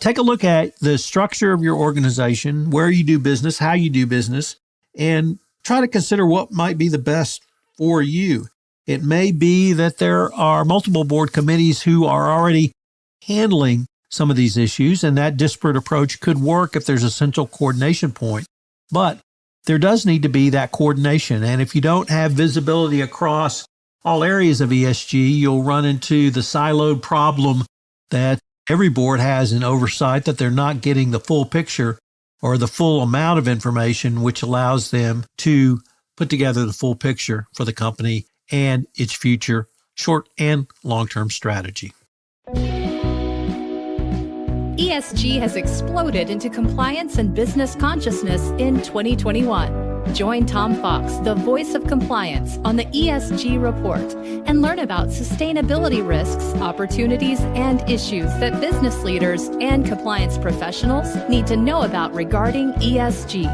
take a look at the structure of your organization, where you do business, how you do business, and try to consider what might be the best for you. It may be that there are multiple board committees who are already handling some of these issues, and that disparate approach could work if there's a central coordination point. But there does need to be that coordination. And if you don't have visibility across all areas of ESG, you'll run into the siloed problem that every board has in oversight, that they're not getting the full picture or the full amount of information, which allows them to put together the full picture for the company and its future short and long-term strategy. ESG has exploded into compliance and business consciousness in 2021. Join Tom Fox, the voice of compliance, on the ESG Report and learn about sustainability risks, opportunities, and issues that business leaders and compliance professionals need to know about regarding ESG.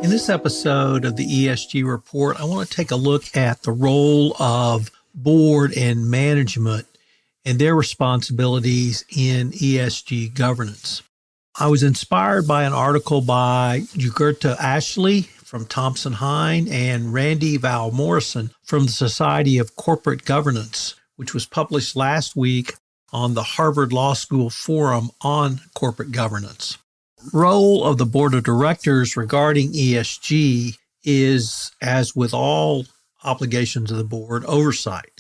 In this episode of the ESG Report, I want to take a look at the role of board and management and their responsibilities in ESG governance. I was inspired by an article by Jurgia Ashley from Thomson Hein and Randi Van Morrison from the Society of Corporate Governance, which was published last week on the Harvard Law School Forum on Corporate Governance. Role of the board of directors regarding ESG is, as with all obligations of the board, oversight.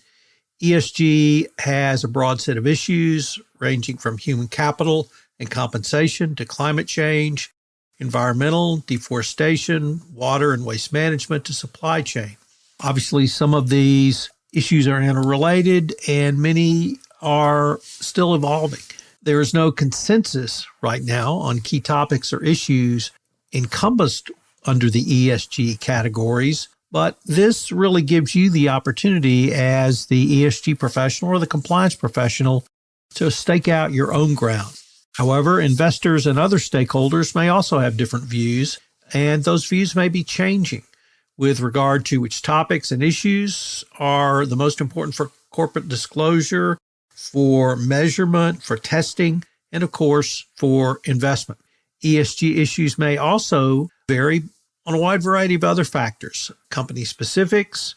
ESG has a broad set of issues ranging from human capital and compensation to climate change, environmental, deforestation, water and waste management to supply chain. Obviously, some of these issues are interrelated and many are still evolving. There is no consensus right now on key topics or issues encompassed under the ESG categories, but this really gives you the opportunity as the ESG professional or the compliance professional to stake out your own ground. However, investors and other stakeholders may also have different views, and those views may be changing with regard to which topics and issues are the most important for corporate disclosure, for measurement, for testing, and of course, for investment. ESG issues may also vary on a wide variety of other factors, company specifics,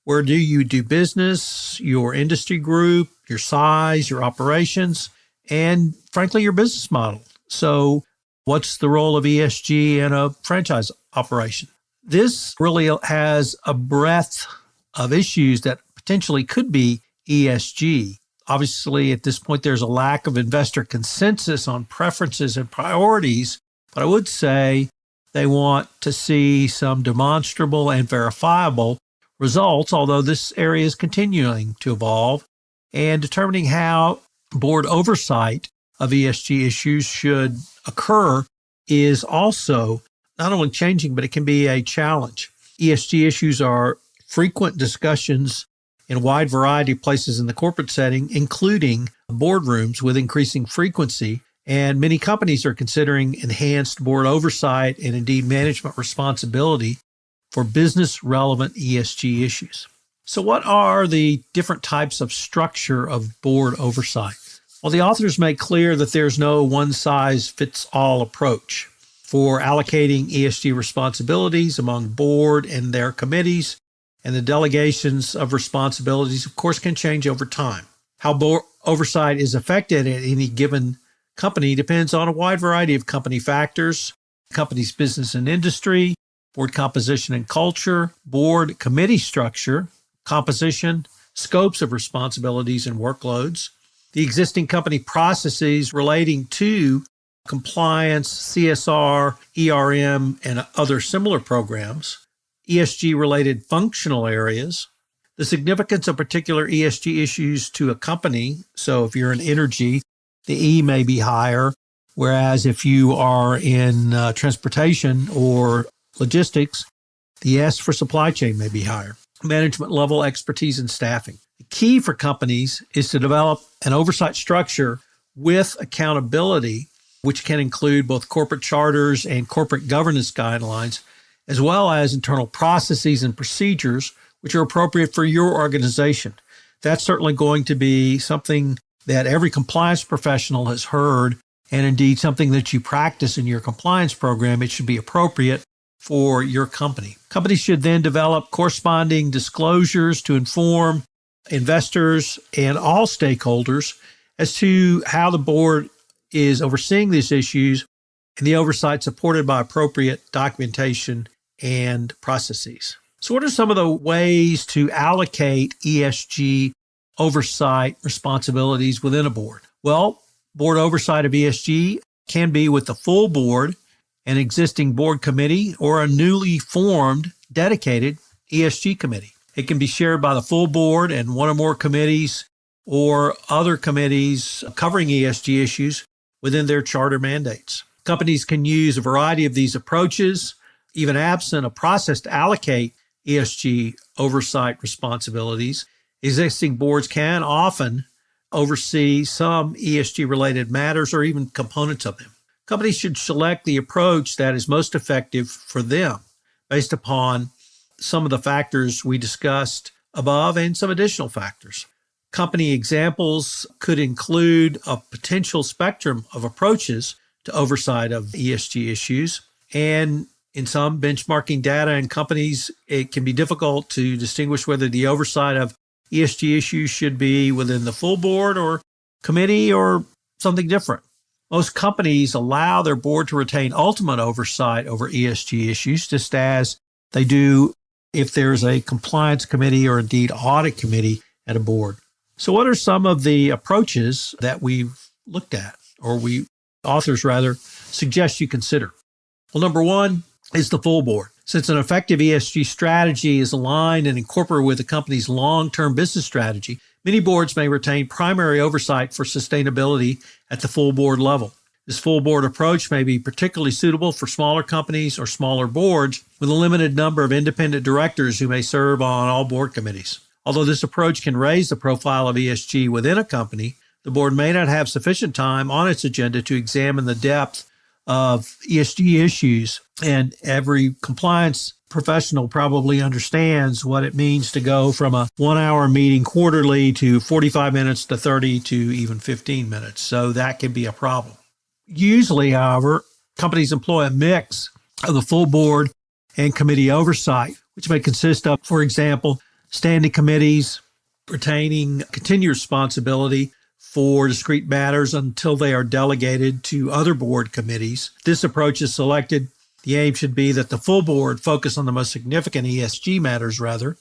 where do you do business, your industry group, your size, your operations, and frankly, your business model. So what's the role of ESG in a franchise operation? This really has a breadth of issues that potentially could be ESG. Obviously, at this point, there's a lack of investor consensus on preferences and priorities, but I would say they want to see some demonstrable and verifiable results, although this area is continuing to evolve, and determining how board oversight of ESG issues should occur is also not only changing, but it can be a challenge. ESG issues are frequent discussions in a wide variety of places in the corporate setting, including boardrooms with increasing frequency. And many companies are considering enhanced board oversight and indeed management responsibility for business-relevant ESG issues. So what are the different types of structure of board oversight? Well, the authors make clear that there's no one-size-fits-all approach for allocating ESG responsibilities among board and their committees, and the delegations of responsibilities, of course, can change over time. How board oversight is affected at any given company depends on a wide variety of company factors, company's business and industry, board composition and culture, board committee structure, composition, scopes of responsibilities and workloads, the existing company processes relating to compliance, CSR, ERM, and other similar programs, ESG-related functional areas, the significance of particular ESG issues to a company. So if you're in energy, the E may be higher, whereas if you are in transportation or logistics, the S for supply chain may be higher. Management level expertise and staffing. The key for companies is to develop an oversight structure with accountability, which can include both corporate charters and corporate governance guidelines, as well as internal processes and procedures, which are appropriate for your organization. That's certainly going to be something that every compliance professional has heard, and indeed something that you practice in your compliance program. It should be appropriate for your company. Companies should then develop corresponding disclosures to inform investors and all stakeholders as to how the board is overseeing these issues and the oversight supported by appropriate documentation and processes. So what are some of the ways to allocate ESG oversight responsibilities within a board? Well, board oversight of ESG can be with the full board, an existing board committee, or a newly formed dedicated ESG committee. It can be shared by the full board and one or more committees or other committees covering ESG issues within their charter mandates. Companies can use a variety of these approaches, even absent a process to allocate ESG oversight responsibilities. Existing boards can often oversee some ESG-related matters or even components of them. Companies should select the approach that is most effective for them based upon some of the factors we discussed above and some additional factors. Company examples could include a potential spectrum of approaches to oversight of ESG issues. And in some benchmarking data in companies, it can be difficult to distinguish whether the oversight of ESG issues should be within the full board or committee or something different. Most companies allow their board to retain ultimate oversight over ESG issues, just as they do if there's a compliance committee or indeed audit committee at a board. So what are some of the approaches that we've looked at, or authors suggest you consider? Well, number one is the full board. Since an effective ESG strategy is aligned and incorporated with the company's long-term business strategy, many boards may retain primary oversight for sustainability at the full board level. This full board approach may be particularly suitable for smaller companies or smaller boards with a limited number of independent directors who may serve on all board committees. Although this approach can raise the profile of ESG within a company, the board may not have sufficient time on its agenda to examine the depth of ESG issues, and every compliance professional probably understands what it means to go from a 1-hour meeting quarterly to 45 minutes to 30 to even 15 minutes. So that can be a problem. Usually, however, companies employ a mix of the full board and committee oversight, which may consist of, for example, standing committees retaining continued responsibility for discrete matters until they are delegated to other board committees. This approach is selected. The aim should be that the full board focus on the most significant ESG matters,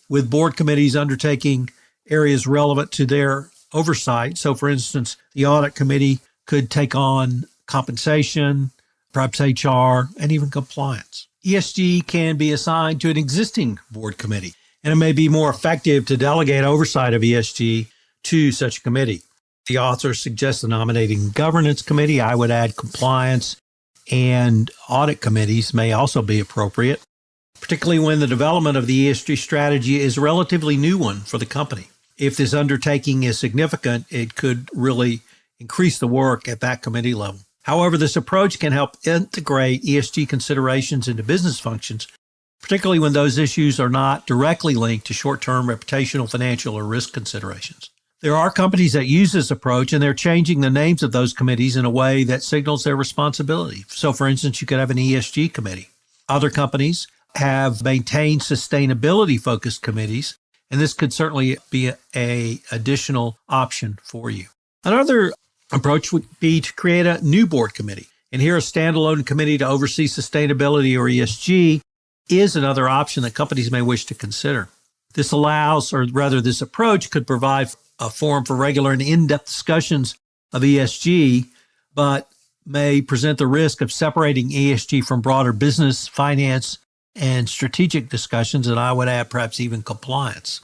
with board committees undertaking areas relevant to their oversight. So, for instance, the audit committee could take on compensation, perhaps HR, and even compliance. ESG can be assigned to an existing board committee, and it may be more effective to delegate oversight of ESG to such a committee. The author suggests the nominating governance committee. I would add compliance and audit committees may also be appropriate, particularly when the development of the ESG strategy is a relatively new one for the company. If this undertaking is significant, it could really increase the work at that committee level. However, this approach can help integrate ESG considerations into business functions, particularly when those issues are not directly linked to short-term reputational, financial, or risk considerations. There are companies that use this approach, and they're changing the names of those committees in a way that signals their responsibility. So, for instance, you could have an ESG committee. Other companies have maintained sustainability-focused committees, and this could certainly be an additional option for you. Another approach would be to create a new board committee. And here, a standalone committee to oversee sustainability or ESG is another option that companies may wish to consider. This this approach could provide a forum for regular and in-depth discussions of ESG, but may present the risk of separating ESG from broader business, finance, and strategic discussions, and I would add perhaps even compliance.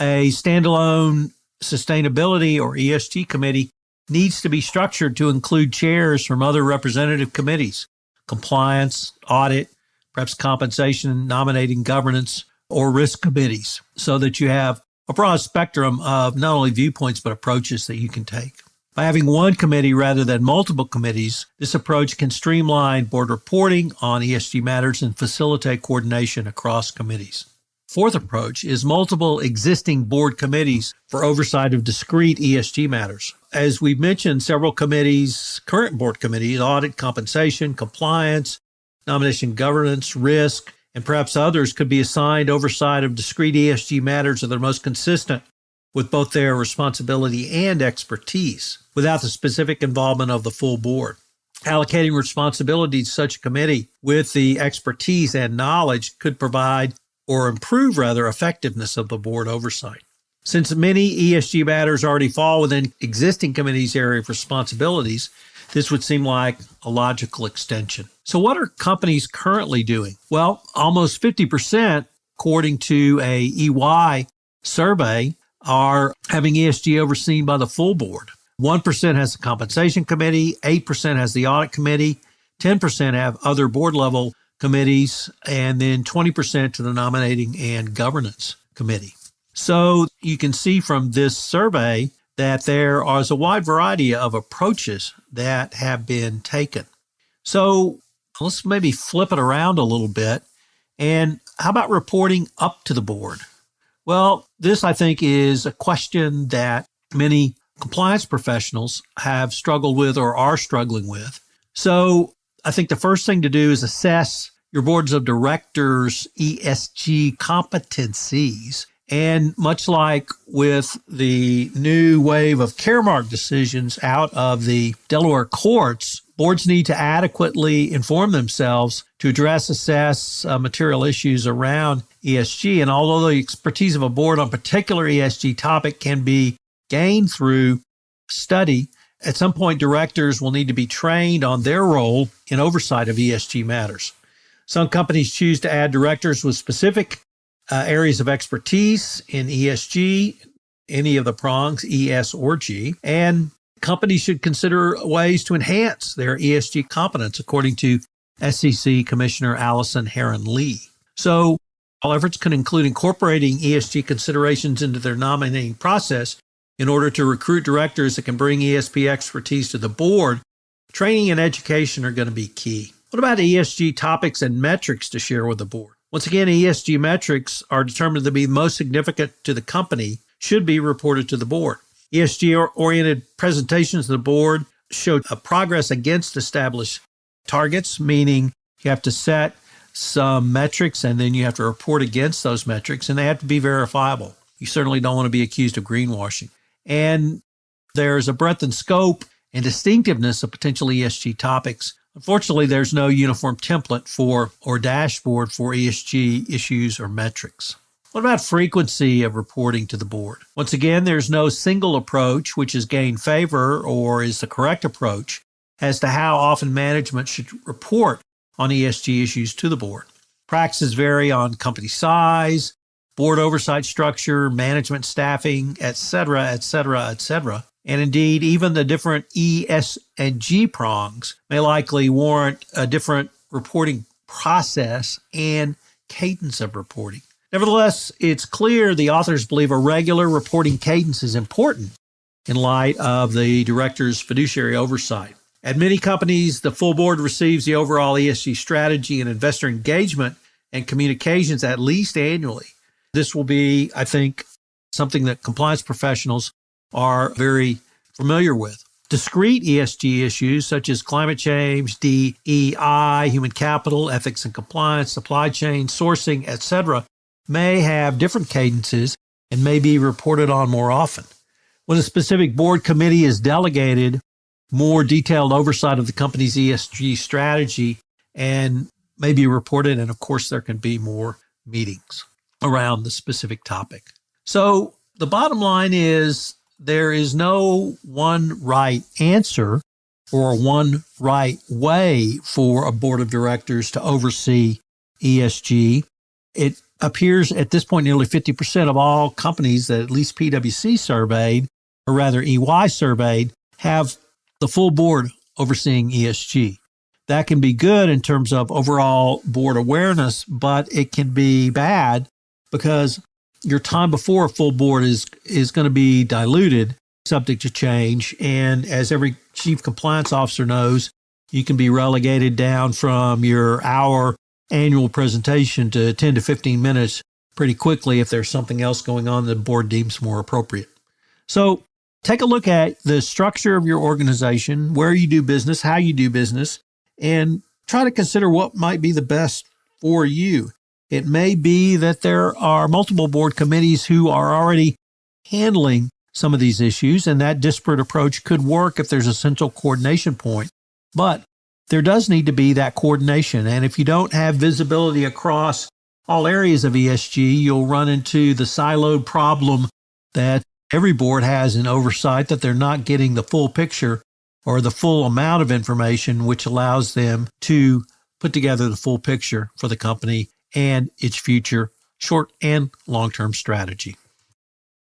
A standalone sustainability or ESG committee needs to be structured to include chairs from other representative committees, compliance, audit, perhaps compensation, nominating governance, or risk committees, so that you have a broad spectrum of not only viewpoints, but approaches that you can take. By having one committee rather than multiple committees, this approach can streamline board reporting on ESG matters and facilitate coordination across committees. fourth approach is multiple existing board committees for oversight of discrete ESG matters. As we've mentioned, several committees, current board committees, audit, compensation, compliance, nomination, governance, risk, and perhaps others could be assigned oversight of discrete ESG matters that are most consistent with both their responsibility and expertise without the specific involvement of the full board. Allocating responsibility to such a committee with the expertise and knowledge could provide or improve, rather, effectiveness of the board oversight. Since many ESG matters already fall within existing committees' area of responsibilities, this would seem like a logical extension. So what are companies currently doing? Well, almost 50%, according to a EY survey, are having ESG overseen by the full board. 1% has a compensation committee, 8% has the audit committee, 10% have other board level committees, and then 20% to the nominating and governance committee. So you can see from this survey that there is a wide variety of approaches that have been taken. So let's maybe flip it around a little bit. And how about reporting up to the board? Well, this, I think, is a question that many compliance professionals have struggled with or are struggling with. So I think the first thing to do is assess your boards of directors' ESG competencies. And much like with the new wave of Caremark decisions out of the Delaware courts, boards need to adequately inform themselves to address, assess material issues around ESG. And although the expertise of a board on a particular ESG topic can be gained through study, at some point directors will need to be trained on their role in oversight of ESG matters. Some companies choose to add directors with specific areas of expertise in ESG, any of the prongs, ES or G, and companies should consider ways to enhance their ESG competence, according to SEC Commissioner Allison Heron-Lee. So all efforts can include incorporating ESG considerations into their nominating process in order to recruit directors that can bring ESG expertise to the board. Training and education are going to be key. What about ESG topics and metrics to share with the board? Once again, ESG metrics are determined to be most significant to the company, should be reported to the board. ESG-oriented presentations to the board show a progress against established targets, meaning you have to set some metrics and then you have to report against those metrics, and they have to be verifiable. You certainly don't want to be accused of greenwashing. And there's a breadth and scope and distinctiveness of potential ESG topics. Unfortunately, there's no uniform template for or dashboard for ESG issues or metrics. What about frequency of reporting to the board? Once again, there's no single approach which has gained favor or is the correct approach as to how often management should report on ESG issues to the board. Practices vary on company size, board oversight structure, management staffing, et cetera, et cetera, et cetera. And indeed, even the different E, S, and G prongs may likely warrant a different reporting process and cadence of reporting. Nevertheless, it's clear the authors believe a regular reporting cadence is important in light of the director's fiduciary oversight. At many companies, the full board receives the overall ESG strategy and investor engagement and communications at least annually. This will be, I think, something that compliance professionals are very familiar with. Discrete ESG issues such as climate change, DEI, human capital, ethics and compliance, supply chain, sourcing, etc., may have different cadences and may be reported on more often. When a specific board committee is delegated more detailed oversight of the company's ESG strategy and may be reported, and of course there can be more meetings around the specific topic. So the bottom line is there is no one right answer or one right way for a board of directors to oversee ESG. It appears at this point nearly 50% of all companies that at least PwC surveyed, or rather EY surveyed, have the full board overseeing ESG. That can be good in terms of overall board awareness, but it can be bad because your time before a full board is going to be diluted, subject to change. And as every chief compliance officer knows, you can be relegated down from your hour annual presentation to 10 to 15 minutes pretty quickly if there's something else going on that the board deems more appropriate. So take a look at the structure of your organization, where you do business, how you do business, and try to consider what might be the best for you. It may be that there are multiple board committees who are already handling some of these issues, and that disparate approach could work if there's a central coordination point. But there does need to be that coordination. And if you don't have visibility across all areas of ESG, you'll run into the siloed problem that every board has in oversight, that they're not getting the full picture or the full amount of information, which allows them to put together the full picture for the company and its future short and long-term strategy.